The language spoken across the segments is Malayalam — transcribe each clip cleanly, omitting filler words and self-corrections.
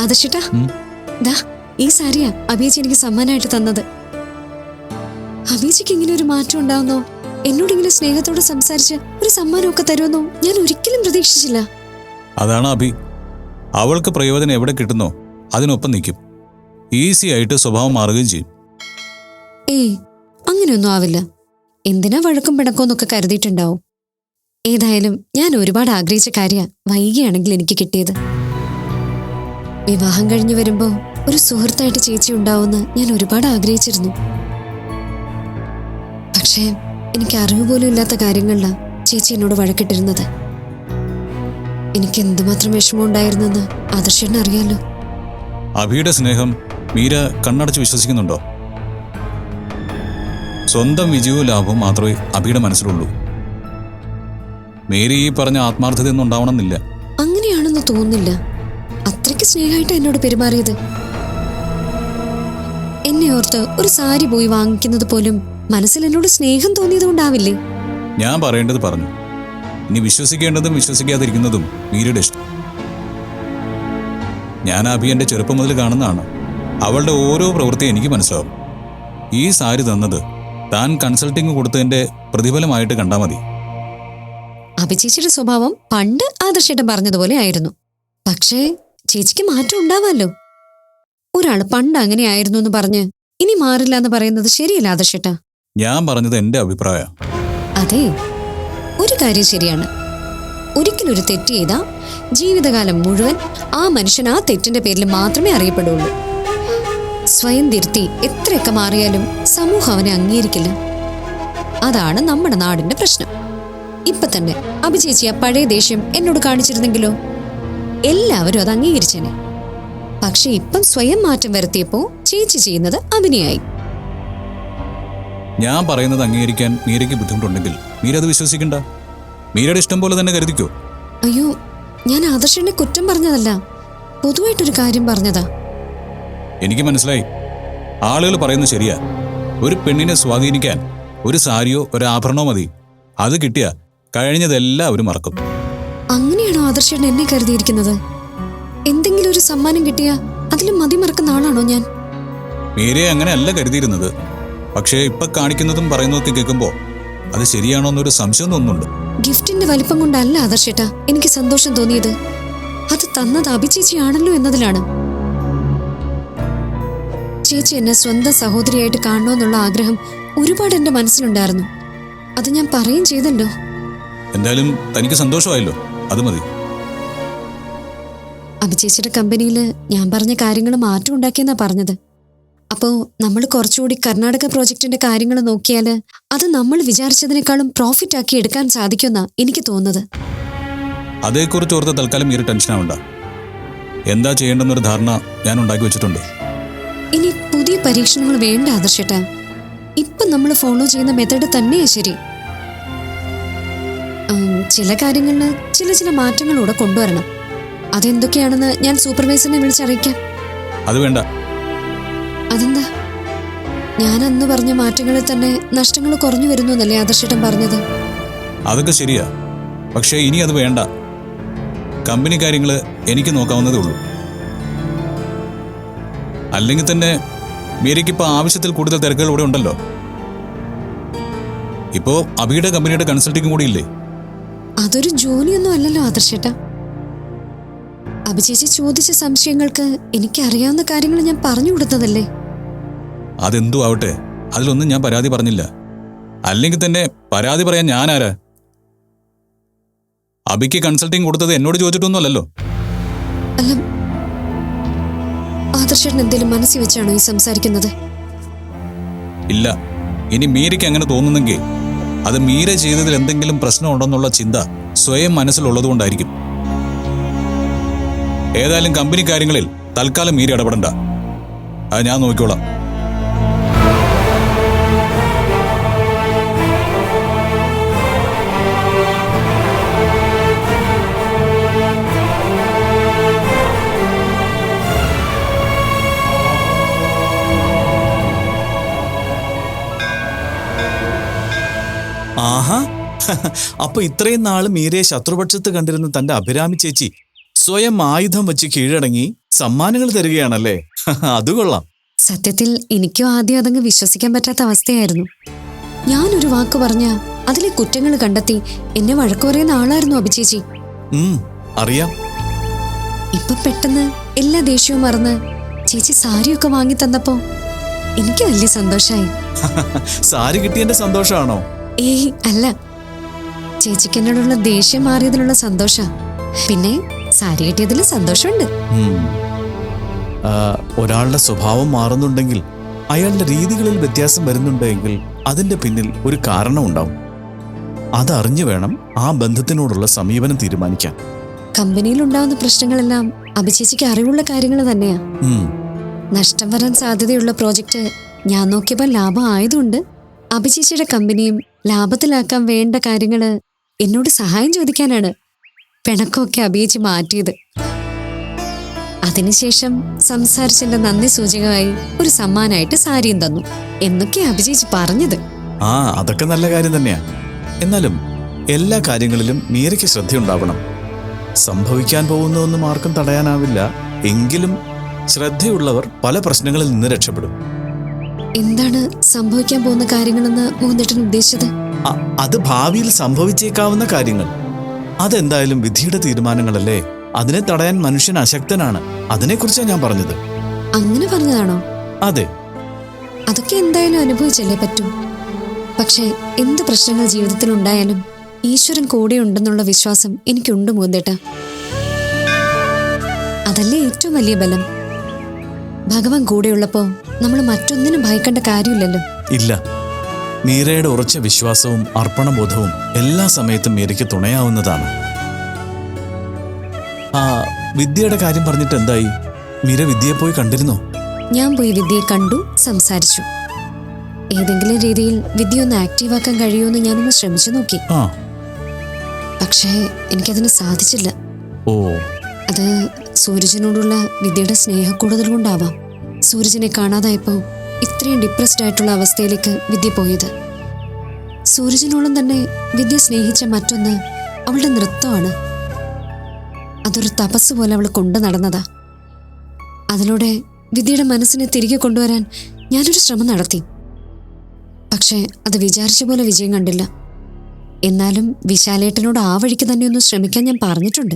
ആദർശേട്ടാ, ദാ ഈ സാരിയാ അഭിയേച്ചി എനിക്ക് സമ്മാനമായിട്ട് തന്നത്. അഭിയേച്ചിക്ക് ഇങ്ങനെ ഒരു മാറ്റം ഉണ്ടാവുന്നോ, എന്നോട് ഇങ്ങനെ സ്നേഹത്തോടെ സംസാരിച്ച് ഒരു സമ്മാനമൊക്കെ തരുമെന്നോ ഞാൻ ഒരിക്കലും പ്രതീക്ഷിച്ചില്ല. അതാണ് അഭി. അവൾക്ക് പ്രയോജനം എവിടെ കിട്ടുന്നോ അതിനൊപ്പം നിൽക്കും. ഈസി ആയിട്ട് സ്വഭാവം മാറുകയും ചെയ്യും. ഏയ്, അങ്ങനെയൊന്നും ആവില്ല. എന്തിനാ വഴക്കും പിണക്കോന്നൊക്കെ കരുതിയിട്ടുണ്ടാവും. ഏതായാലും ഞാൻ ഒരുപാട് ആഗ്രഹിച്ച കാര്യ വൈകിയാണെങ്കിൽ എനിക്ക് കിട്ടിയത്. വിവാഹം കഴിഞ്ഞു വരുമ്പോ ഒരു സുഹൃത്തായിട്ട് ചേച്ചി ഉണ്ടാവുമെന്ന് ഞാൻ ഒരുപാട് ആഗ്രഹിച്ചിരുന്നു. പക്ഷേ എനിക്ക് അറിവ് പോലും ഇല്ലാത്ത കാര്യങ്ങളിലാണ് ചേച്ചി എന്നോട് വഴക്കിട്ടിരുന്നത്. എനിക്ക് എന്തുമാത്രം വിഷമം ഉണ്ടായിരുന്നെന്ന് ആദർശേട്ടന് അറിയാലോ. അഭിയുടെ സ്നേഹം മീര കണ്ണടച്ച് വിശ്വസിക്കുന്നുണ്ടോ? സ്വന്തം വിജയവും ലാഭവും മാത്രമേ അഭിയുടെ മനസ്സിലുള്ളൂ. മേരി ഈ പറഞ്ഞ ആത്മാർത്ഥതയൊന്നും ഉണ്ടാവണമെന്നില്ല. അങ്ങനെയാണെന്ന് തോന്നുന്നില്ല. അത്രയ്ക്ക് സ്നേഹമായിട്ട് എന്നോട് പെരുമാറിയത്. എന്നെ ഓർത്ത് ഒരു സാരി പോയി വാങ്ങിക്കുന്നത് പോലും മനസ്സിൽ എന്നോട് സ്നേഹം തോന്നിയത് കൊണ്ടാവില്ലേ? ഞാൻ പറയേണ്ടത് പറഞ്ഞു. ഇനി വിശ്വസിക്കേണ്ടതും വിശ്വസിക്കാതിരിക്കുന്നതും മീരയുടെ ഇഷ്ടം. ഞാൻ അഭി എൻ്റെ ചെറുപ്പം മുതൽ കാണുന്നതാണ്. അവളുടെ ഓരോ പ്രവൃത്തിയും എനിക്ക് മനസ്സിലാവും. ഈ സാരി തന്നത് താൻ കൺസൾട്ടിങ് കൊടുത്തതിന്റെ പ്രതിഫലമായിട്ട് കണ്ടാൽ മതി. അഭിചേച്ചിയുടെ സ്വഭാവം പണ്ട് ആദർശേട്ടൻ പറഞ്ഞതുപോലെ ആയിരുന്നു. പക്ഷേ ചേച്ചിക്ക് മാറ്റം ഉണ്ടാവാമല്ലോ. ഒരാള് പണ്ട് അങ്ങനെയായിരുന്നു എന്ന് പറഞ്ഞ് ഇനി മാറില്ല എന്ന് പറയുന്നത് ശരിയല്ല ആദർശേട്ടാ. ഞാൻ പറഞ്ഞത് എന്റെ അഭിപ്രായം. അതെ, ഒരു കാര്യം ശരിയാണ്. ഒരിക്കലൊരു തെറ്റ് ചെയ്താ ജീവിതകാലം മുഴുവൻ ആ മനുഷ്യൻ ആ തെറ്റിന്റെ പേരിൽ മാത്രമേ അറിയപ്പെടുള്ളൂ. സ്വയം തിരുത്തി എത്രയൊക്കെ മാറിയാലും സമൂഹം അവനെ അംഗീകരിക്കില്ല. അതാണ് നമ്മുടെ നാടിന്റെ പ്രശ്നം. ഇപ്പൊ തന്നെ അഭിചേച്ചി ആ പഴയ ദേഷ്യം എന്നോട് കാണിച്ചിരുന്നെങ്കിലോ എല്ലാവരും അത് അംഗീകരിച്ചേനെ. പക്ഷെ ഇപ്പം സ്വയം മാറ്റം വരുത്തിയപ്പോ ചേച്ചി ചെയ്യുന്നത് അഭിനയായി. ഞാൻ പറയുന്നത് അംഗീകരിക്കാൻ മീരയ്ക്ക് ബുദ്ധിമുട്ടുണ്ടെങ്കിൽ മീര അത് വിശ്വസിക്കണ്ട. മീരയുടെ ഇഷ്ടം പോലെ തന്നെ കരുതിക്കോ. അയ്യോ, ഞാൻ ആദർശനെ കുറ്റം പറഞ്ഞതല്ല, പൊതുവായിട്ടൊരു കാര്യം പറഞ്ഞതാ. എനിക്ക് മനസ്സിലായി. ആളുകൾ പറയുന്നത് ശരിയാ. ഒരു പെണ്ണിനെ സ്വാധീനിക്കാൻ ഒരു സാരിയോ ഒരു ആഭരണമോ മതി. അത് കിട്ടിയാ കഴിഞ്ഞതെല്ലാം അവർ മറക്കും. അങ്ങനെയാണോ ആദർശൻ എന്നെ കരുതിയിരിക്കുന്നത്? എന്തെങ്കിലും ഒരു സമ്മാനം കിട്ടിയാ അതിലും മതി മറക്കുന്ന ആളാണോ ഞാൻ? മീരയെ അങ്ങനെ അല്ല കരുതിയിരുന്നത്. പക്ഷേ ഇപ്പൊ കാണിക്കുന്നതും പറയുന്നതൊക്കെ കേൾക്കുമ്പോ അത് ശരിയാണോ എന്നൊരു സംശയം തോന്നുന്നുണ്ട്. ഗിഫ്റ്റിന്റെ വലിപ്പം കൊണ്ടല്ല ആദർശേട്ടാ എനിക്ക് സന്തോഷം തോന്നിയത്. അത് തന്നത് അഭിചേച്ചിയാണല്ലോ എന്നതിലാണ്. ചേച്ചി എന്നെ സ്വന്തം സഹോദരിയായിട്ട് കാണണമെന്നുള്ള ആഗ്രഹം ഒരുപാട് എന്റെ മനസ്സിലുണ്ടായിരുന്നു. അത് ഞാൻ പറയുകയും ചെയ്തല്ലോ. എന്തായാലും തനിക്ക് സന്തോഷമായല്ലോ, അത് മതി. അഭിചേച്ചിയുടെ കമ്പനിയില് ഞാൻ പറഞ്ഞ കാര്യങ്ങൾ മാറ്റം ഉണ്ടാക്കിയെന്നാ പറഞ്ഞത്. അപ്പോ നമ്മൾ കുറച്ചുകൂടി കർണാടക പ്രോജക്റ്റിന്റെ കാര്യങ്ങൾ നോക്കിയാല് അത് നമ്മൾ വിചാരിച്ചതിനേക്കാളും പ്രോഫിറ്റ് ആക്കി എടുക്കാൻ സാധിക്കുമെന്നാ എനിക്ക് തോന്നുന്നത്. അതേക്കുറിച്ച് ഓർത്ത് തൽക്കാലം മീര ടെൻഷൻ ആവണ്ട. എന്താ ചെയ്യേണ്ടെന്നൊരു ധാരണ ഞാൻ ഉണ്ടാക്കി വെച്ചിട്ടുണ്ട്. ഇനി പുതിയ പരീക്ഷണങ്ങൾ വേണ്ട ആദർശേട്ടാ. ഇപ്പൊ നമ്മൾ ഫോളോ ചെയ്യുന്ന മെത്തേഡ് തന്നെയാ ശരി. ചില കാര്യങ്ങളിൽ ചില മാറ്റങ്ങളൂടെ കൊണ്ടുവരണം. അതെന്തൊക്കെയാണെന്ന് ഞാൻ സൂപ്പർവൈസറിനെ വിളിച്ചറിയിക്കാം. അത് വേണ്ട. അതെന്താ? ഞാൻ അന്ന് പറഞ്ഞ മാറ്റങ്ങളിൽ തന്നെ നഷ്ടങ്ങൾ കുറഞ്ഞു വരുന്നു എന്നല്ലേ ആദർശേട്ടൻ പറഞ്ഞത്? അതൊക്കെ ശരിയാ. പക്ഷേ ഇനി അത് വേണ്ട. കമ്പനി കാര്യങ്ങള് എനിക്ക് നോക്കാവുന്നതേ ഉള്ളൂ. അല്ലെങ്കിൽ തന്നെ മീരയ്ക്കിപ്പോ ആവശ്യത്തിൽ കൂടുതൽ തിരക്കുകൾ ഇവിടെ ഉണ്ടല്ലോ. ഇപ്പോ അഭിയുടെ കമ്പനിയുടെ കൺസൾട്ടിങ് കൂടി ഇല്ലേ? അതൊരു ജോലിയൊന്നും അല്ലല്ലോ ആദർശേട്ടാ. അഭിചേച്ചി ചോദിച്ച സംശയങ്ങൾക്ക് എനിക്കറിയാവുന്ന കാര്യങ്ങൾ ഞാൻ പറഞ്ഞു കൊടുത്തതല്ലേ. അതെന്തു ആവട്ടെ, അതിലൊന്നും ഞാൻ പരാതി പറഞ്ഞില്ല. അല്ലെങ്കിൽ തന്നെ പരാതി പറയാൻ ഞാൻ ആരാ? അഭിക്ക് കൺസൾട്ടിങ് കൊടുത്തത് എന്നോട് ചോദിച്ചിട്ടൊന്നും അല്ലല്ലോ. അല്ല, ആദർശേട്ടൻ എന്തെങ്കിലും മനസ്സിൽ വെച്ചാണോ ഈ സംസാരിക്കുന്നത്? ഇല്ല. ഇനി മീരയ്ക്ക് അങ്ങനെ തോന്നുന്നെങ്കിൽ അത് മീര ചെയ്തതിൽ എന്തെങ്കിലും പ്രശ്നമുണ്ടെന്നുള്ള ചിന്ത സ്വയം മനസ്സിലുള്ളതുകൊണ്ടായിരിക്കും. ഏതായാലും കമ്പനി കാര്യങ്ങളിൽ തൽക്കാലം മീര ഇടപെടണ്ട. അത് ഞാൻ നോക്കിക്കോളാം. ആഹാ, അപ്പൊ ഇത്രയും നാള് മീരയെ ശത്രുപക്ഷത്ത് കണ്ടിരുന്ന തന്റെ അഭിരാമി ചേച്ചി സ്വയം ആയുധം വെച്ച് കീഴടങ്ങി സമ്മാനങ്ങൾ തരികയാണല്ലേ? അത് കൊള്ളാം. സത്യത്തിൽ എനിക്കും ആദ്യം അതങ്ങ് വിശ്വസിക്കാൻ പറ്റാത്ത അവസ്ഥയായിരുന്നു. ഞാനൊരു വാക്ക് പറഞ്ഞ അതിലെ കുറ്റങ്ങൾ കണ്ടെത്തി എന്നെ വഴക്കു പറയുന്ന ആളായിരുന്നു അഭിചേച്ചി. അറിയാം. ഇപ്പൊ പെട്ടെന്ന് എല്ലാ ദേഷ്യവും മറന്ന് ചേച്ചി സാരിയൊക്കെ വാങ്ങി തന്നപ്പോ എനിക്ക് വലിയ സന്തോഷായി. സാരി കിട്ടിയതിന്റെ സന്തോഷമാണോ? ഏയ് അല്ല, ചേച്ചിക്ക് എന്നോടുള്ള ദേഷ്യം മാറിയതിലുള്ള സന്തോഷ. പിന്നെ സാരി കിട്ടിയതിലും സന്തോഷമുണ്ട്. ഒരാളുടെ സ്വഭാവം മാറുന്നുണ്ടെങ്കിൽ, അയാളുടെ രീതികളിൽ വ്യത്യാസം വരുന്നുണ്ടെങ്കിൽ അതിന്റെ പിന്നിൽ ഒരു കാരണമുണ്ടാവും. അതറിഞ്ഞു വേണം ആ ബന്ധത്തിനോടുള്ള സമീപനം തീരുമാനിക്കാൻ. കമ്പനിയിൽ ഉണ്ടാവുന്ന പ്രശ്നങ്ങളെല്ലാം അഭിചേച്ചിക്ക് അറിവുള്ള കാര്യങ്ങൾ തന്നെയാ. നഷ്ടം വരാൻ സാധ്യതയുള്ള പ്രോജക്റ്റ് ഞാൻ നോക്കിയപ്പോൾ ലാഭം ആയതുകൊണ്ട് അഭിചേച്ചിയുടെ കമ്പനിയും ലാഭത്തിലാക്കാൻ വേണ്ട കാര്യങ്ങള് എന്നോട് സഹായം ചോദിക്കാനാണ് പിണക്കമൊക്കെ അഭിചേച്ചി മാറ്റിയത്. അതിനുശേഷം സംസാരിച്ചെന്റെ നന്ദി സൂചകമായി ഒരു സമ്മാനമായിട്ട് സാരിയും തന്നു എന്നൊക്കെ അഭിചേച്ചി പറഞ്ഞത്. അതൊക്കെ നല്ല കാര്യം തന്നെയാ. എന്നാലും എല്ലാ കാര്യങ്ങളിലും മീരയ്ക്ക് ശ്രദ്ധയുണ്ടാവണം. സംഭവിക്കാൻ പോകുന്നതൊന്നും ആർക്കും തടയാനാവില്ല. എങ്കിലും ശ്രദ്ധയുള്ളവർ പല പ്രശ്നങ്ങളിൽ നിന്ന് രക്ഷപ്പെടും. എന്താണ് സംഭവിക്കാൻ പോകുന്ന കാര്യങ്ങളെന്ന് മോഹൻദേട്ടൻ ഉദ്ദേശിച്ചത്? അത് ഭാവിയിൽ സംഭവിച്ചേക്കാവുന്ന കാര്യങ്ങൾ. അതെന്തായാലും വിധിയുടെ തീരുമാനങ്ങളല്ലേ. അതിനെ തടയാൻ മനുഷ്യൻ അശക്തനാണ്. അതിനെക്കുറിച്ചാണ് ഞാൻ പറഞ്ഞത്. അങ്ങനെ പറഞ്ഞതാണോ? അതെ. അതൊക്കെ എന്തായാലും അനുഭവിച്ചല്ലേ പറ്റൂ. പക്ഷെ എന്ത് പ്രശ്നങ്ങൾ ജീവിതത്തിൽ ഉണ്ടായാലും ഈശ്വരൻ കൂടെ ഉണ്ടെന്നുള്ള വിശ്വാസം എനിക്കുണ്ട് മോഹൻദേട്ട. അതല്ലേ ഏറ്റവും വലിയ ബലം. ഭഗവാൻ കൂടെയുള്ളപ്പോ നമ്മൾ മറ്റൊന്നിനും ഭയക്കേണ്ട കാര്യമില്ലല്ലോ. ഇല്ല. മീരയുടെ ഉറച്ച വിശ്വാസവും അർപ്പണബോധവും എല്ലാ സമയത്തും മീരയ്ക്ക് തുണയാവുന്നതാണ്. വിദ്യയുടെ കാര്യം പറഞ്ഞിട്ട് എന്തായി? മീര വിദ്യയെ പോയി കണ്ടിരുന്നോ? ഞാൻ പോയി വിദ്യയെ കണ്ടു, സംസാരിച്ചു. ഏതെങ്കിലും രീതിയിൽ വിദ്യ ഒന്ന് ആക്റ്റീവാക്കാൻ കഴിയുമെന്ന് ഞാനൊന്ന് ശ്രമിച്ചു നോക്കി. പക്ഷേ എനിക്കതിന് സാധിച്ചില്ല. അത് സൂരജിനോടുള്ള വിദ്യയുടെ സ്നേഹക്കൂടുതൽ കൊണ്ടാവാം. സൂരജിനെ കാണാതായപ്പോ ഇത്രയും ഡിപ്രസ്ഡ് ആയിട്ടുള്ള അവസ്ഥയിലേക്ക് വിദ്യ പോയത്. സൂരജിനോളം തന്നെ വിദ്യ സ്നേഹിച്ച മറ്റൊന്ന് അവളുടെ നൃത്തമാണ്. അതൊരു തപസ് പോലെ അവൾ കൊണ്ടു നടന്നതാ. അതിലൂടെ വിദ്യയുടെ മനസ്സിനെ തിരികെ കൊണ്ടുവരാൻ ഞാനൊരു ശ്രമം നടത്തി. പക്ഷേ അത് വിചാരിച്ച പോലെ വിജയം കണ്ടില്ല. എന്നാലും വിശാലേട്ടനോട് ആ വഴിക്ക് തന്നെ ഒന്ന് ശ്രമിക്കാൻ ഞാൻ പറഞ്ഞിട്ടുണ്ട്.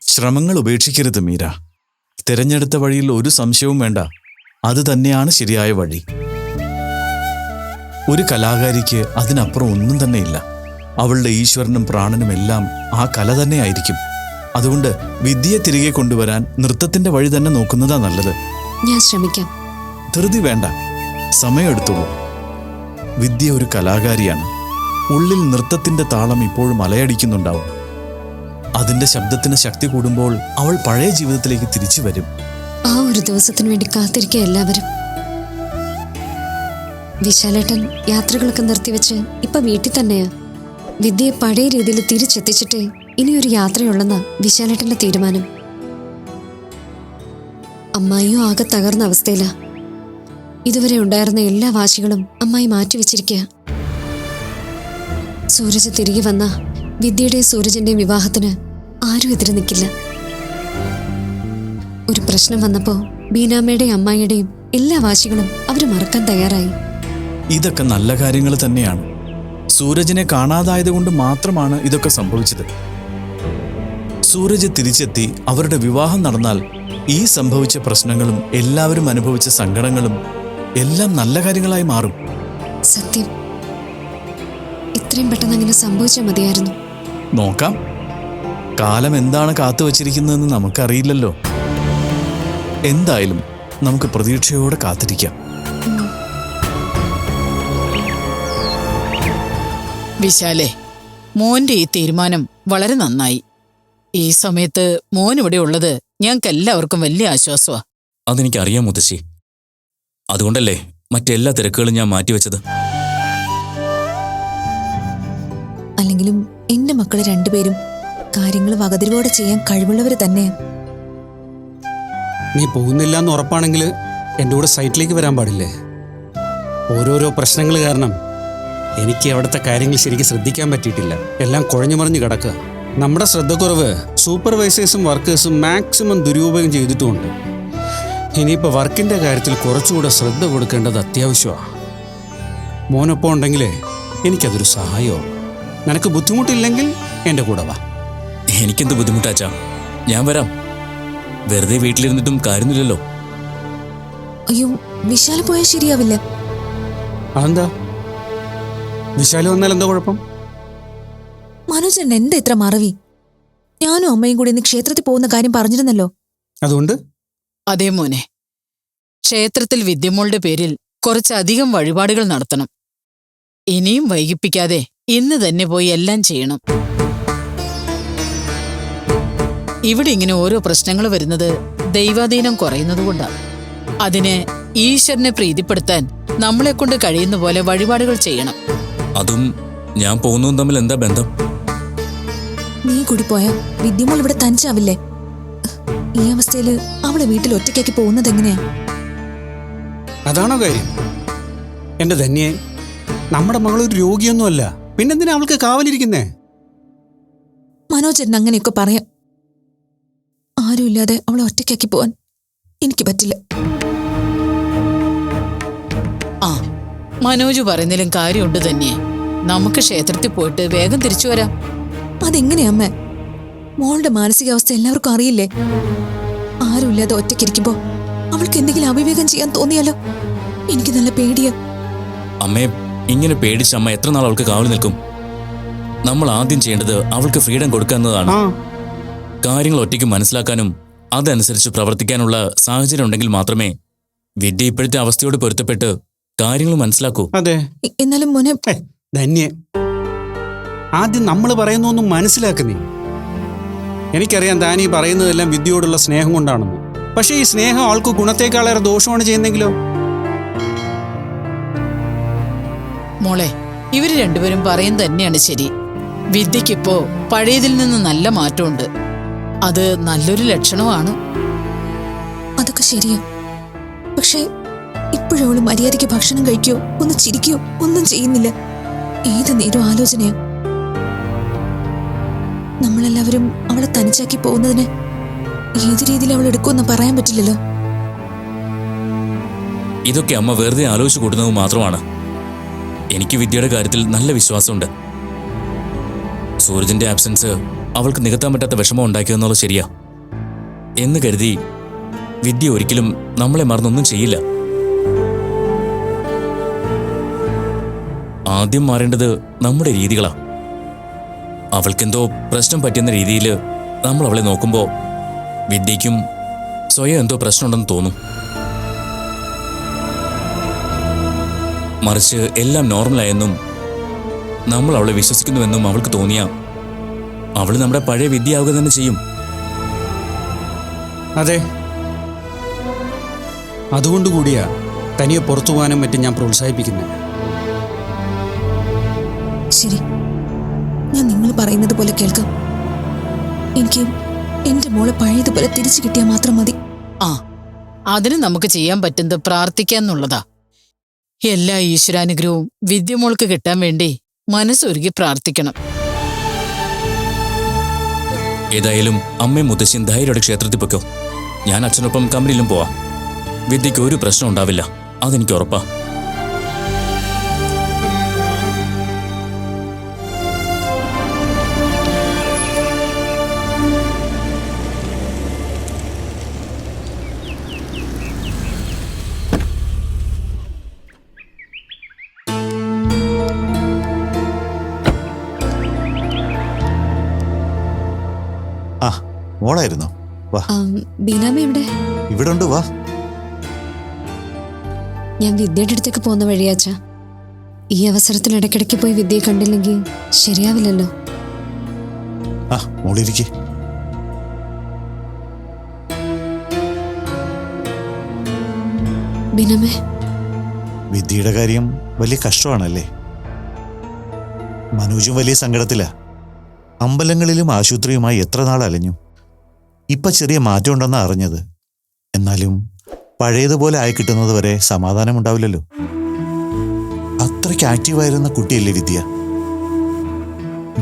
ശ്രമങ്ങൾ ഉപേക്ഷിക്കരുത് മീര. തിരഞ്ഞെടുത്ത വഴിയിൽ ഒരു സംശയവും വേണ്ട. അത് തന്നെയാണ് ശരിയായ വഴി. ഒരു കലാകാരിക്ക് അതിനപ്പുറം ഒന്നും തന്നെ ഇല്ല. അവളുടെ ഈശ്വരനും പ്രാണനും എല്ലാം ആ കല തന്നെ ആയിരിക്കും. അതുകൊണ്ട് വിദ്യയെ തിരികെ കൊണ്ടുവരാൻ നൃത്തത്തിന്റെ വഴി തന്നെ നോക്കുന്നതാ നല്ലത്. ഞാൻ ശ്രമിക്കാം. ധൃതി വേണ്ട, സമയമെടുത്തോളൂ. വിദ്യ ഒരു കലാകാരിയാണ്. ഉള്ളിൽ നൃത്തത്തിന്റെ താളം ഇപ്പോഴും അലയടിക്കുന്നുണ്ടാവും. അതിന്റെ ശബ്ദത്തിന് ശക്തി കൂടുമ്പോൾ അവൾ പഴയ ജീവിതത്തിലേക്ക് തിരിച്ചു വരും. ആ ഒരു ദിവസത്തിന് വേണ്ടി കാത്തിരിക്കുക എല്ലാവരും. വിശാലേട്ടൻ യാത്രകളൊക്കെ നിർത്തിവെച്ച് ഇപ്പൊ വീട്ടിൽ തന്നെയാ. വിദ്യയെ പഴയ രീതിയിൽ തിരിച്ചെത്തിച്ചിട്ടേ ഇനിയൊരു യാത്രയുള്ളെന്നാ വിശാലേട്ടന്റെ തീരുമാനം. അമ്മായിയും ആകെ തകർന്ന അവസ്ഥയിലാ. ഇതുവരെ ഉണ്ടായിരുന്ന എല്ലാ വാശികളും അമ്മായി മാറ്റിവെച്ചിരിക്കുക. സൂരജ് തിരികെ വന്ന വിദ്യയുടെയും സൂരജിന്റെയും വിവാഹത്തിന് ആരും എതിരെ നിൽക്കില്ല. ഒരു പ്രശ്നം വന്നപ്പോ ബീനാമ്മയുടെയും അമ്മായിയുടെയും എല്ലാ വാശികളും അവര് മറക്കാൻ തയ്യാറായി. ഇതൊക്കെ നല്ല കാര്യങ്ങൾ തന്നെയാണ്. സൂരജിനെ കാണാതായതുകൊണ്ട് മാത്രമാണ് ഇതൊക്കെ സംഭവിച്ചത്. സൂരജ് തിരിച്ചെത്തി അവരുടെ വിവാഹം നടന്നാൽ ഈ സംഭവിച്ച പ്രശ്നങ്ങളും എല്ലാവരും അനുഭവിച്ച സങ്കടങ്ങളും എല്ലാം നല്ല കാര്യങ്ങളായി മാറും. സത്യം. ഇത്രയും പെട്ടെന്ന് അങ്ങനെ സംഭവിച്ചാൽ മതിയായിരുന്നു. നോക്കാം. കാലം എന്താണ് കാത്തുവച്ചിരിക്കുന്നതെന്ന് നമുക്കറിയില്ലല്ലോ. എന്തായാലും നമുക്ക് പ്രതീക്ഷയോടെ കാത്തിരിക്കാം. വിശാലേ, മോന്റെ ഈ തീരുമാനം വളരെ നന്നായി. ഈ സമയത്ത് മോൻ ഇവിടെ ഉള്ളത് ഞങ്ങൾക്ക് എല്ലാവർക്കും വലിയ ആശ്വാസമാ. അതെനിക്കറിയാം മുത്തശ്ശി. അതുകൊണ്ടല്ലേ മറ്റെല്ലാ തിരക്കുകളും ഞാൻ മാറ്റിവെച്ചത്. അല്ലെങ്കിലും എന്റെ മക്കള് രണ്ടുപേരും കാര്യങ്ങൾ വകതിരിവോടെ ചെയ്യാൻ കഴിവുള്ളവർ തന്നെ. നീ പോകുന്നില്ല എന്ന് ഉറപ്പാണെങ്കിൽ എൻ്റെ കൂടെ സൈറ്റിലേക്ക് വരാൻ പാടില്ലേ? ഓരോരോ പ്രശ്നങ്ങൾ കാരണം എനിക്ക് അവിടുത്തെ കാര്യങ്ങൾ ശരിക്കും ശ്രദ്ധിക്കാൻ പറ്റിയിട്ടില്ല. എല്ലാം കുഴഞ്ഞു മറിഞ്ഞ് കിടക്കുക. നമ്മുടെ ശ്രദ്ധക്കുറവ് സൂപ്പർവൈസേഴ്സും വർക്കേഴ്സും മാക്സിമം ദുരുപയോഗം ചെയ്തിട്ടുമുണ്ട്. ഇനിയിപ്പോൾ വർക്കിൻ്റെ കാര്യത്തിൽ കുറച്ചുകൂടെ ശ്രദ്ധ കൊടുക്കേണ്ടത് അത്യാവശ്യമാണ്. മോനൊപ്പം ഉണ്ടെങ്കിലേ എനിക്കതൊരു സഹായമാണ്. നിനക്ക് ബുദ്ധിമുട്ടില്ലെങ്കിൽ എൻ്റെ കൂടെ വാ. എനിക്കെന്ത് ബുദ്ധിമുട്ടാച്ചാ, ഞാൻ വരാം. വെറുതെ വീട്ടിലിരുന്നിട്ടും കാര്യമില്ലല്ലോ. അയ്യോ, വിശാല് പോയാൽ ശരിയാവില്ല. അതെന്താ? വിശാല് വന്നാൽ എന്താ കുഴപ്പം? മനോജൻ എന്താ ഇത്ര മറവി? ഞാനും അമ്മയും കൂടി ഇന്ന് ക്ഷേത്രത്തിൽ പോകുന്ന കാര്യം പറഞ്ഞിരുന്നല്ലോ. അതുകൊണ്ട് അതേ മോനെ, ക്ഷേത്രത്തിൽ വിദ്യമോളുടെ പേരിൽ കുറച്ചധികം വഴിപാടുകൾ നടത്തണം. ഇനിയും വൈകിപ്പിക്കാതെ ഇന്ന് തന്നെ പോയി എല്ലാം ചെയ്യണം. ഇവിടെ ഇങ്ങനെ ഓരോ പ്രശ്നങ്ങൾ വരുന്നത് ദൈവാധീനം കുറയുന്നതുകൊണ്ടാണ്. അതിന് ഈശ്വരനെ പ്രീതിപ്പെടുത്താൻ നമ്മളെ കൊണ്ട് കഴിയുന്ന പോലെ വഴിപാടുകൾ ചെയ്യണം. അതും ഞാൻ പോകുന്നതും തമ്മിൽ എന്താ ബന്ധം? നീ കൂടി പോയാ വിദ്യമോൾ ഇവിടെ തനിച്ചാവില്ലേ? ഈ അവസ്ഥയിൽ അവളെ വീട്ടിൽ ഒറ്റയ്ക്കാക്കി പോകുന്നത് എങ്ങനെയാ? അതാണോ കാര്യം? എൻ്റെ ധന്യെ, നമ്മുടെ മകളൊരു രോഗിയൊന്നുമല്ല, പിന്നെന്തിനാ അവൾക്ക് കാവലിരിക്കുന്നേ? മനോജൻ അങ്ങനെയൊക്കെ പറയാം. ആരുമില്ലാതെ അവളെ ഒറ്റയ്ക്കാക്കി പോവാൻ എനിക്ക് പറ്റില്ല. ആ, മനോജ് പറയുന്നതിലും കാര്യമുണ്ട് തന്നെ. നമുക്ക് ക്ഷേത്രത്തിൽ പോയിട്ട് വേഗം തിരിച്ചു വരാം. അതെങ്ങനെയാ അമ്മ? മോളുടെ മാനസികാവസ്ഥ എല്ലാവർക്കും അറിയില്ലേ? ആരുമില്ലാതെ ഒറ്റയ്ക്കിരിക്കുമ്പോ അവൾക്ക് എന്തെങ്കിലും അവിവേകം ചെയ്യാൻ തോന്നിയാലോ? എനിക്ക് നല്ല പേടിയാ. അമ്മയെ ഇങ്ങനെ പേടിച്ച് അമ്മ എത്ര നാൾ അവൾക്ക് കാവൽ നിൽക്കും? നമ്മൾ ആദ്യം ചെയ്യേണ്ടത് അവൾക്ക് ഫ്രീഡം കൊടുക്കുക എന്നതാണ്. കാര്യങ്ങൾ ഒറ്റയ്ക്ക് മനസ്സിലാക്കാനും അതനുസരിച്ച് പ്രവർത്തിക്കാനുള്ള സാഹചര്യം ഉണ്ടെങ്കിൽ മാത്രമേ വിദ്യ ഇപ്പോഴത്തെ അവസ്ഥയോട് പൊരുത്തപ്പെട്ട് കാര്യങ്ങൾ മനസ്സിലാക്കൂ. അതെ. എന്നാലും മോനെ, ധന്യെ, ആദ്യം നമ്മൾ പറയുന്നൊന്നും മനസ്സിലാക്കുന്നേ. എനിക്കറിയാം താനീ പറയുന്നതെല്ലാം വിദ്യയോടുള്ള സ്നേഹം കൊണ്ടാണെന്ന്. പക്ഷേ ഈ സ്നേഹം ആൾക്ക് ഗുണത്തേക്കാളേറെ ദോഷമാണ് ചെയ്യുന്നെങ്കിലോ? മോളെ, ഇവര് രണ്ടുപേരും പറയും തന്നെയാണ് ശരി. വിദ്യക്കിപ്പോ പഴയതിൽ നിന്ന് നല്ല മാറ്റമുണ്ട്. അത് നല്ലൊരു ലക്ഷണമാണ്. അതൊക്കെ ശരിയാ. പക്ഷേ ഇപ്പോഴവള് മര്യാദയ്ക്ക് ഭക്ഷണം കഴിക്കോ, ഒന്ന് ചിരിക്കോ ഒന്നും ചെയ്യുന്നില്ല. ഏത് നേരം ആലോചനയാ. നമ്മളെല്ലാവരും അവളെ തനിച്ചാക്കി പോകുന്നതിന് ഏത് രീതിയിൽ അവൾ എടുക്കുമെന്ന് പറയാൻ പറ്റില്ലല്ലോ. ഇതൊക്കെ അമ്മ വെറുതെ ആലോചിച്ചു കൂട്ടുന്നത് മാത്രമാണ്. എനിക്ക് വിദ്യയുടെ കാര്യത്തിൽ നല്ല വിശ്വാസമുണ്ട്. സൂരജിന്റെ ആബ്സെൻസ് അവൾക്ക് നികത്താൻ പറ്റാത്ത വിഷമം ഉണ്ടാക്കിയെന്നുള്ളത് ശരിയാ എന്ന് കരുതി വിദ്യ ഒരിക്കലും നമ്മളെ മറന്നൊന്നും ചെയ്യില്ല. ആദ്യം മാറേണ്ടത് നമ്മുടെ രീതികളാ. അവൾക്കെന്തോ പ്രശ്നം പറ്റുന്ന രീതിയിൽ നമ്മൾ അവളെ നോക്കുമ്പോൾ വിദ്യയ്ക്കും സ്വയം എന്തോ പ്രശ്നമുണ്ടെന്ന് തോന്നും. മറിച്ച് എല്ലാം നോർമലായെന്നും നമ്മൾ അവളെ വിശ്വസിക്കുന്നുവെന്നും അവൾക്ക് തോന്നിയ അവൾ നമ്മുടെ പഴയ വിദ്യയാവുക തന്നെ ചെയ്യും. അതെ, അതുകൊണ്ടുകൂടിയാ തനിയെ പുറത്തു പോകാനും മറ്റും ഞാൻ പ്രോത്സാഹിപ്പിക്കുന്നത്. ശരി, ഞാൻ നിങ്ങൾ പറയുന്നത് പോലെ കേൾക്കാം. എനിക്ക് എന്റെ മോളെ പഴയതുപോലെ തിരിച്ചു കിട്ടിയാൽ മാത്രം മതി. ആ, അതിന് നമുക്ക് ചെയ്യാൻ പറ്റുന്നത് പ്രാർത്ഥിക്കാന്നുള്ളതാ. എല്ലാ ഈശ്വരാനുഗ്രഹവും വിദ്യമോൾക്ക് കിട്ടാൻ വേണ്ടി മനസ്സൊരുക്കി പ്രാർത്ഥിക്കണം. ഏതായാലും അമ്മയും മുത്തശ്ശിയും ധൈര്യയുടെ ക്ഷേത്രത്തിൽ പൊയ്ക്കോ. ഞാൻ അച്ഛനൊപ്പം കമ്പനിയിലും പോവാം. വിദ്യയ്ക്ക് ഒരു പ്രശ്നം ഉണ്ടാവില്ല, അതെനിക്ക് ഉറപ്പാ. ആ, മോളായിരുന്നോ? വാ. ബീനാമ എവിടെ? ഇവിടെ ഉണ്ട്, വാ. ഞാൻ വിദ്യയുടെ അടുത്തേക്ക് പോകുന്ന വഴിയാച്ചാ. ഈ അവസരത്തിൽ ഇടയ്ക്കിടയ്ക്ക് പോയി വിദ്യയെ കണ്ടില്ലെങ്കിൽ ശരിയാവില്ലല്ലോ. ആ, മോളിരിക്കെ. ബീനാമേ, വിദ്യയുടെ കാര്യം വലിയ കഷ്ടമാണല്ലേ? മനോജും വലിയ സങ്കടത്തിലാ. അമ്പലങ്ങളിലും ആശുപത്രിയുമായി എത്ര നാൾ അലഞ്ഞു. ഇപ്പൊ ചെറിയ മാറ്റം ഉണ്ടെന്നാ അറിഞ്ഞത്. എന്നാലും പഴയതുപോലെ ആയി കിട്ടുന്നത് വരെ സമാധാനമുണ്ടാവില്ലല്ലോ. അത്രയ്ക്ക് ആക്റ്റീവായിരുന്ന കുട്ടിയല്ലേ വിദ്യ.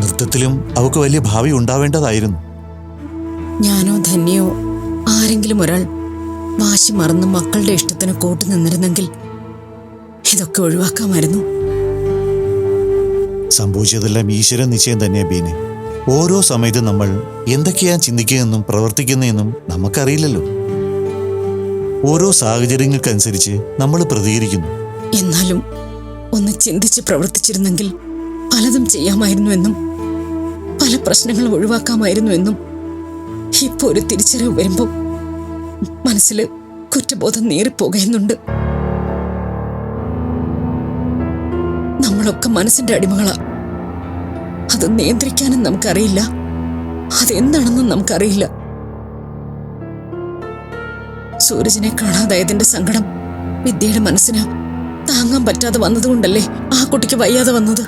നൃത്തത്തിലും അവൾക്ക് വലിയ ഭാവി ഉണ്ടാവേണ്ടതായിരുന്നു. ഞാനോ ധന്യോ ആരെങ്കിലും ഒരാൾ വാശി മറന്ന് മക്കളുടെ ഇഷ്ടത്തിന് കൂട്ടു നിന്നിരുന്നെങ്കിൽ ഇതൊക്കെ ഒഴിവാക്കാമായിരുന്നു. സംഭവിച്ചതെല്ലാം ഈശ്വര നിശ്ചയം തന്നെയാ ബീനെ. ഓരോ സമയത്തും നമ്മൾ എന്തൊക്കെയാ ചിന്തിക്കുകയെന്നും പ്രവർത്തിക്കുന്നതെന്നും നമുക്കറിയില്ലല്ലോ. ഓരോ സാഹചര്യങ്ങൾക്കനുസരിച്ച് നമ്മൾ പ്രതികരിക്കുന്നു. എന്നാലും ഒന്ന് ചിന്തിച്ച് പ്രവർത്തിച്ചിരുന്നെങ്കിൽ പലതും ചെയ്യാമായിരുന്നുവെന്നും പല പ്രശ്നങ്ങളും ഒഴിവാക്കാമായിരുന്നുവെന്നും ഇപ്പൊ ഒരു തിരിച്ചറിവ് വരുമ്പോൾ മനസ്സിൽ കുറ്റബോധം നേറിപ്പോകുന്നുണ്ട്. നമ്മളൊക്കെ മനസ്സിന്റെ അടിമകളാ. അത് നിയന്ത്രിക്കാനും നമുക്കറിയില്ല, അതെന്താണെന്നും നമുക്കറിയില്ല. സൂരജിനെ കാണാതായതിന്റെ സങ്കടം വിദ്യയുടെ മനസ്സിന് താങ്ങാൻ പറ്റാതെ വന്നതുകൊണ്ടല്ലേ ആ കുട്ടിക്ക് വയ്യാതെ വന്നത്.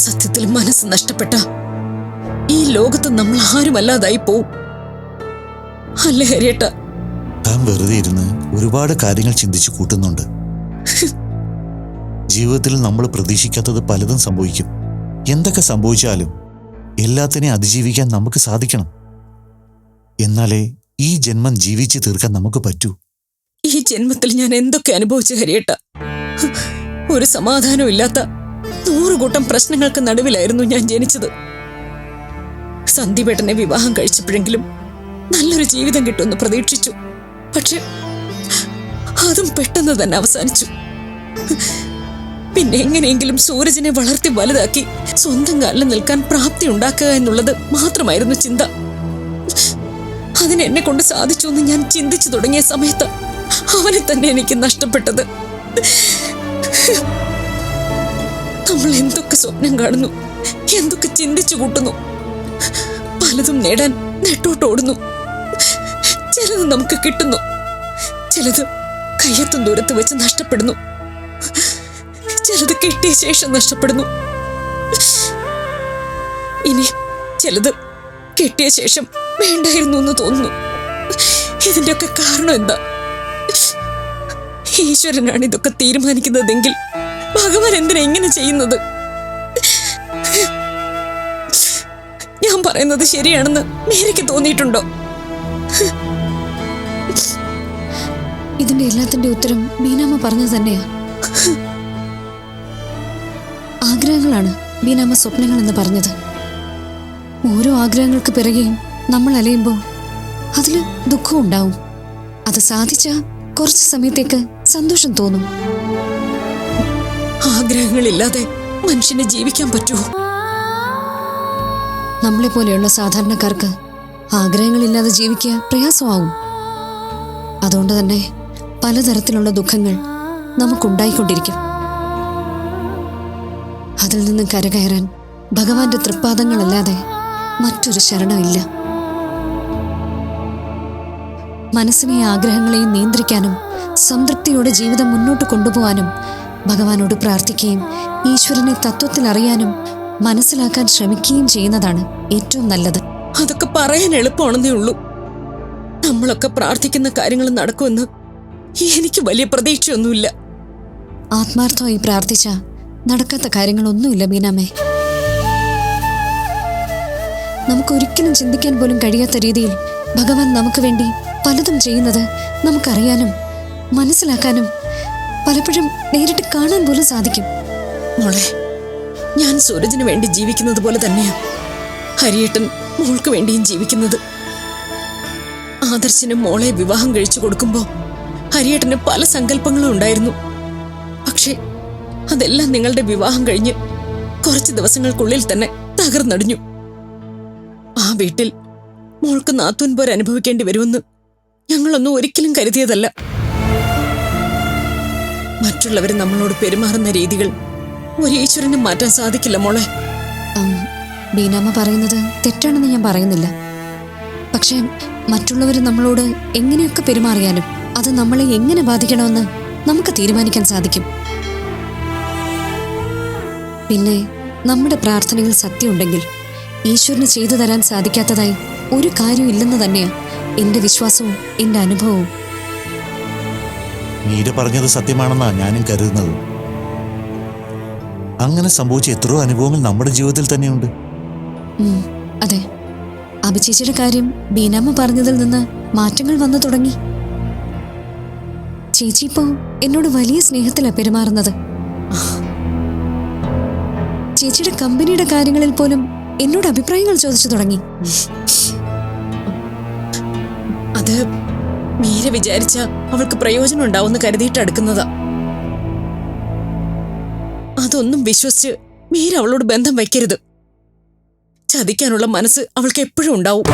സത്യത്തിൽ മനസ്സ് നഷ്ടപ്പെട്ട ഈ ലോകത്ത് നമ്മൾ ആരുമല്ലാതായി പോവും. അല്ലേ ഹരിയേട്ട? താൻ വെറുതെ ഇരുന്ന് ഒരുപാട് കാര്യങ്ങൾ ചിന്തിച്ചു കൂട്ടുന്നുണ്ട്. ജീവിതത്തിൽ നമ്മൾ പ്രതീക്ഷിക്കാത്തത് പലതും സംഭവിക്കും. എന്തൊക്കെ സംഭവിച്ചാലും എല്ലാത്തിനെയും അതിജീവിക്കാൻ നമുക്ക് സാധിക്കണം. എന്നാലേ ഈ ജന്മം ജീവിച്ചു തീർക്കാൻ നമുക്ക് പറ്റൂ. ഈ ജന്മത്തിൽ ഞാൻ എന്തൊക്കെ അനുഭവിച്ചു ഹരിയേട്ട. ഒരു സമാധാനവും ഇല്ലാത്ത 100 കൂട്ടം പ്രശ്നങ്ങൾക്ക് നടുവിലായിരുന്നു ഞാൻ ജനിച്ചത്. സന്ദീപേട്ടനെ വിവാഹം കഴിച്ചപ്പോഴെങ്കിലും നല്ലൊരു ജീവിതം കിട്ടുമെന്ന് പ്രതീക്ഷിച്ചു. പക്ഷെ അതും പെട്ടെന്ന് തന്നെ അവസാനിച്ചു. പിന്നെ എങ്ങനെയെങ്കിലും സൂരജിനെ വളർത്തി വലുതാക്കി സ്വന്തം കാലിൽ നിൽക്കാൻ പ്രാപ്തി ഉണ്ടാക്കുക എന്നുള്ളത് മാത്രമായിരുന്നു ചിന്ത. അതിനെന്നെ കൊണ്ട് സാധിച്ചു എന്ന് ഞാൻ ചിന്തിച്ചു തുടങ്ങിയ സമയത്ത് അവനെ തന്നെ എനിക്ക് നഷ്ടപ്പെട്ടത്. നമ്മൾ എന്തൊക്കെ സ്വപ്നം കാണുന്നു, എന്തൊക്കെ ചിന്തിച്ചു കൂട്ടുന്നു. പലതും നേടാൻ നെട്ടോട്ടോടുന്നു. ചിലത് നമുക്ക് കിട്ടുന്നു, ചിലത് കയ്യെത്തും ദൂരത്ത് വെച്ച് നഷ്ടപ്പെടുന്നു, ചിലത് കിട്ടിയ ശേഷം നഷ്ടപ്പെടുന്നു. ഇനി ചിലത് കിട്ടിയ ശേഷം വേണ്ടായിരുന്നു എന്ന് തോന്നുന്നു. ഇതിന്റെയൊക്കെ കാരണം എന്താ? ഈശ്വരനാണ് ഇതൊക്കെ തീരുമാനിക്കുന്നതെങ്കിൽ ഭഗവാൻ എന്തിനാ ഇങ്ങനെ ചെയ്യുന്നത്? ഞാൻ പറയുന്നത് ശരിയാണെന്ന് മേരിക്ക് തോന്നിയിട്ടുണ്ടോ? ഇതിന്റെ എല്ലാത്തിന്റെ ഉത്തരം ബീനാമ്മ പറഞ്ഞത് തന്നെയാ. ആഗ്രഹങ്ങളാണ് ബീനാമ്മ സ്വപ്നങ്ങൾ എന്ന് പറഞ്ഞത്. ഓരോ ആഗ്രഹങ്ങൾക്ക് പിറകെയും നമ്മൾ അലയുമ്പോൾ അതിൽ ദുഃഖം ഉണ്ടാവും. അത് സാധിച്ച കുറച്ച് സമയത്തേക്ക് സന്തോഷം തോന്നും. ആഗ്രഹങ്ങളില്ലാതെ മനുഷ്യന് ജീവിക്കാൻ പറ്റുമോ? നമ്മളെ പോലെയുള്ള സാധാരണക്കാർക്ക് ആഗ്രഹങ്ങളില്ലാതെ ജീവിക്കുക പ്രയാസമാവും. അതുകൊണ്ട് തന്നെ പലതരത്തിലുള്ള ദുഃഖങ്ങൾ നമുക്കുണ്ടായിക്കൊണ്ടിരിക്കും. അതിൽ നിന്ന് കരകയറാൻ ഭഗവാന്റെ തൃപ്പാദങ്ങളല്ലാതെ മറ്റൊരു ശരണമില്ല. മനസ്സിനെ ആഗ്രഹങ്ങളെയും നിയന്ത്രിക്കാനും സംതൃപ്തിയോടെ ജീവിതം മുന്നോട്ട് കൊണ്ടുപോകാനും ഭഗവാനോട് പ്രാർത്ഥിക്കുകയും ഈശ്വരനെ തത്വത്തിൽ അറിയാനും മനസ്സിലാക്കാൻ ശ്രമിക്കുകയും ചെയ്യുന്നതാണ് ഏറ്റവും നല്ലത്. അതൊക്കെ പറയാൻ എളുപ്പമാണെന്നേ ഉള്ളൂ. നമ്മളൊക്കെ പ്രാർത്ഥിക്കുന്ന കാര്യങ്ങൾ നടക്കുമെന്ന് എനിക്ക് വലിയ പ്രതീക്ഷയൊന്നുമില്ല. ആത്മാർത്ഥമായി പ്രാർത്ഥിച്ച നടക്കാത്ത കാര്യങ്ങളൊന്നുമില്ല ബീനാമ്മേ. നമുക്കൊരിക്കലും ചിന്തിക്കാൻ പോലും കഴിയാത്ത രീതിയിൽ ഭഗവാൻ നമുക്ക് വേണ്ടി പലതും ചെയ്യുന്നത് നമുക്കറിയാനും മനസ്സിലാക്കാനും പലപ്പോഴും നേരിട്ട് കാണാൻ പോലും സാധിക്കും. മോളെ, ഞാൻ സൂരജിന് വേണ്ടി ജീവിക്കുന്നത് പോലെ തന്നെയാ ഹരിയേട്ടൻ മോൾക്ക് വേണ്ടിയും ജീവിക്കുന്നത്. ആദർശിന് മോളെ വിവാഹം കഴിച്ചു കൊടുക്കുമ്പോ ഹരിയേട്ടന് പല സങ്കല്പങ്ങളും ഉണ്ടായിരുന്നു. പക്ഷേ അതെല്ലാം നിങ്ങളുടെ വിവാഹം കഴിഞ്ഞ് കുറച്ച് ദിവസങ്ങൾക്കുള്ളിൽ തന്നെ തകർന്നടിഞ്ഞു. ആ വീട്ടിൽ മോൾക്ക് നാത്തൂൻ പോർ അനുഭവിക്കേണ്ടി വരുമെന്ന് ഞങ്ങളൊന്നും ഒരിക്കലും കരുതിയതല്ല. മറ്റുള്ളവർ നമ്മളോട് പെരുമാറുന്ന രീതികൾ ഒരു ഈശ്വരനും മാറ്റാൻ സാധിക്കില്ല മോളെ. ബീനാമ്മ പറയുന്നത് തെറ്റാണെന്ന് ഞാൻ പറയുന്നില്ല. പക്ഷെ മറ്റുള്ളവർ നമ്മളോട് എങ്ങനെയൊക്കെ പെരുമാറിയാലും അത് നമ്മളെ എങ്ങനെ ബാധിക്കണമെന്ന് നമുക്ക് തീരുമാനിക്കാൻ സാധിക്കും. പിന്നെ നമ്മുടെ പ്രാർത്ഥനയിൽ സത്യമുണ്ടെങ്കിൽ ഈശ്വരന് ചെയ്തു തരാൻ സാധിക്കാത്തതായി ഒരു കാര്യവും ഇല്ലെന്ന് തന്നെയാണ് എൻ്റെ വിശ്വാസവും എൻ്റെ അനുഭവവും. മീര പറഞ്ഞത് സത്യമാണെന്നാ ഞാനും കരുതുന്നത്. അങ്ങനെ സംഭവിച്ച എത്രയോ അനുഭവങ്ങൾ നമ്മുടെ ജീവിതത്തിൽ തന്നെയുണ്ട്. അതെ, അഭിചേച്ചിയുടെ കാര്യം ബീനാമ്മ പറഞ്ഞതിൽ നിന്ന് മാറ്റങ്ങൾ വന്നു തുടങ്ങി. ചേച്ചി ഇപ്പോ എന്നോട് വലിയ സ്നേഹത്തിലാണ് പെരുമാറുന്നത്. ചേച്ചിയുടെ കമ്പനിയുടെ കാര്യങ്ങളിൽ പോലും എന്നോട് അഭിപ്രായങ്ങൾ ചോദിച്ചു തുടങ്ങി. അത് മീര വിചാരിച്ച അവൾക്ക് പ്രയോജനം ഉണ്ടാവുമെന്ന് കരുതിയിട്ട് അടുക്കുന്നതാ. അതൊന്നും വിശ്വസിച്ച് മീര അവളോട് ബന്ധം വയ്ക്കരുത്. ചതിക്കാനുള്ള മനസ്സ് അവൾക്ക് എപ്പോഴും ഉണ്ടാവും.